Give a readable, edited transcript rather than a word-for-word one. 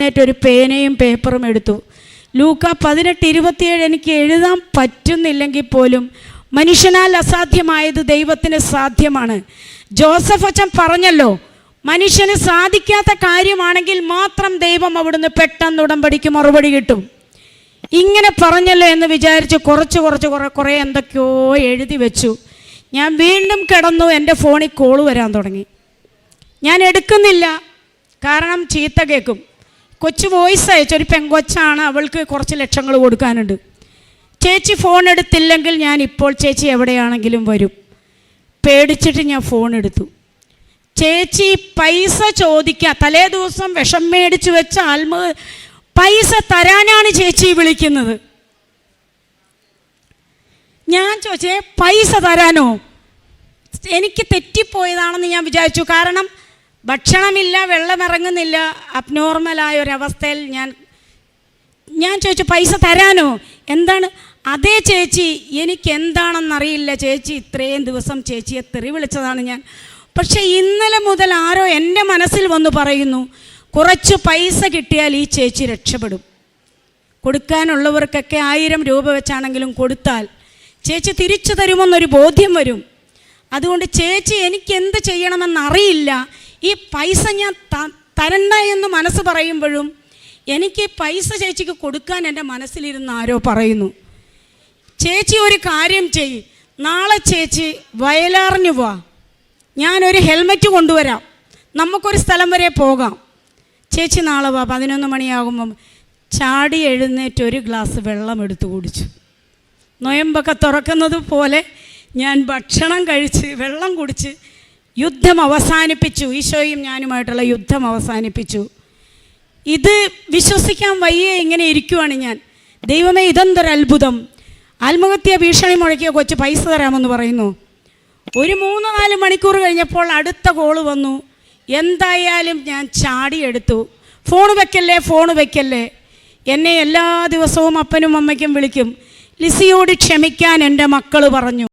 എഴുന്നേറ്റ് ഒരു പേനയും പേപ്പറും എടുത്തു. ലൂക്ക 18:27 എനിക്ക് എഴുതാൻ പറ്റുന്നില്ലെങ്കിൽ പോലും മനുഷ്യനാൽ അസാധ്യമായത് ദൈവത്തിന് സാധ്യമാണ്. ജോസഫ് അച്ഛൻ പറഞ്ഞല്ലോ, മനുഷ്യന് സാധിക്കാത്ത കാര്യമാണെങ്കിൽ മാത്രം ദൈവം അവിടുന്ന് പെട്ടെന്ന് ഉടമ്പടിക്ക് മറുപടി കിട്ടും. ഇങ്ങനെ പറഞ്ഞല്ലോ എന്ന് വിചാരിച്ച് കുറേ എന്തൊക്കെയോ എഴുതി വെച്ചു. ഞാൻ വീണ്ടും കിടന്നു. എൻ്റെ ഫോണിൽ കോള് വരാൻ തുടങ്ങി. ഞാൻ എടുക്കുന്നില്ല, കാരണം ചീത്ത കേൾക്കും. കൊച്ചു വോയിസ് അയച്ചു. ഒരു പെങ്കൊച്ചാണ്, അവൾക്ക് കുറച്ച് ലക്ഷങ്ങൾ കൊടുക്കാനുണ്ട്. ചേച്ചി ഫോൺ എടുത്തില്ലെങ്കിൽ ഞാൻ ഇപ്പോൾ ചേച്ചി എവിടെയാണെങ്കിലും വരും. പേടിച്ചിട്ട് ഞാൻ ഫോൺ എടുത്തു. ചേച്ചി പൈസ ചോദിക്കുക, തലേ ദിവസം വിഷം മേടിച്ചു വെച്ച പൈസ തരാനാണ് ചേച്ചി വിളിക്കുന്നത്. ഞാൻ ചോദിച്ചേ, പൈസ തരാനോ? എനിക്ക് തെറ്റിപ്പോയതാണെന്ന് ഞാൻ വിചാരിച്ചു. കാരണം ഭക്ഷണമില്ല, വെള്ളം ഇറങ്ങുന്നില്ല, അബ്നോർമലായ ഒരവസ്ഥയിൽ ഞാൻ ചോദിച്ചു, പൈസ തരാനോ? എന്താണ്? അതേ ചേച്ചി, എനിക്ക് എന്താണെന്നറിയില്ല ചേച്ചി, ഇത്രയും ദിവസം ചേച്ചിയെ തെറി വിളിച്ചതാണ് ഞാൻ. പക്ഷേ ഇന്നലെ മുതൽ ആരോ എൻ്റെ മനസ്സിൽ വന്ന് പറയുന്നു, കുറച്ച് പൈസ കിട്ടിയാൽ ഈ ചേച്ചി രക്ഷപ്പെടും. കൊടുക്കാനുള്ളവർക്കൊക്കെ 1000 രൂപ വെച്ചാണെങ്കിലും കൊടുത്താൽ ചേച്ചി തിരിച്ചു തരുമെന്നൊരു ബോധ്യം വരും. അതുകൊണ്ട് ചേച്ചി, എനിക്ക് എന്ത് ചെയ്യണമെന്നറിയില്ല, ഈ പൈസ ഞാൻ തരണ്ട എന്ന് മനസ്സ് പറയുമ്പോഴും എനിക്ക് പൈസ ചേച്ചിക്ക് കൊടുക്കാൻ എൻ്റെ മനസ്സിലിരുന്ന് ആരോ പറയുന്നു. ചേച്ചി ഒരു കാര്യം ചെയ്യ്, നാളെ ചേച്ചി വയലാറിന് പോവാ, ഞാനൊരു ഹെൽമെറ്റ് കൊണ്ടുവരാം, നമുക്കൊരു സ്ഥലം വരെ പോകാം. ചേച്ചി നാളെ വാ, 11 മണിയാകുമ്പം. ചാടി എഴുന്നേറ്റ് ഒരു ഗ്ലാസ് വെള്ളം എടുത്തു കുടിച്ചു. നൊയമ്പൊക്കെ തുറക്കുന്നത് പോലെ ഞാൻ ഭക്ഷണം കഴിച്ച് വെള്ളം കുടിച്ച് യുദ്ധം അവസാനിപ്പിച്ചു. ഈശോയും ഞാനുമായിട്ടുള്ള യുദ്ധം അവസാനിപ്പിച്ചു. ഇത് വിശ്വസിക്കാൻ വയ്യേ, ഇങ്ങനെ ഇരിക്കുവാണ് ഞാൻ. ദൈവമേ, ഇതെന്തൊരത്ഭുതം! ആത്മഹത്യ ഭീഷണി മുഴക്കിയ കൊച്ചു പൈസ തരാമെന്ന് പറയുന്നു. ഒരു 3-4 മണിക്കൂർ കഴിഞ്ഞപ്പോൾ അടുത്ത കോള് വന്നു. എന്തായാലും ഞാൻ ചാടിയെടുത്തു. ഫോൺ വെക്കല്ലേ. എന്നെ എല്ലാ ദിവസവും അപ്പനും അമ്മയ്ക്കും വിളിക്കും. ലിസിയോട് ക്ഷമിക്കാൻ എൻ്റെ മക്കൾ പറഞ്ഞു.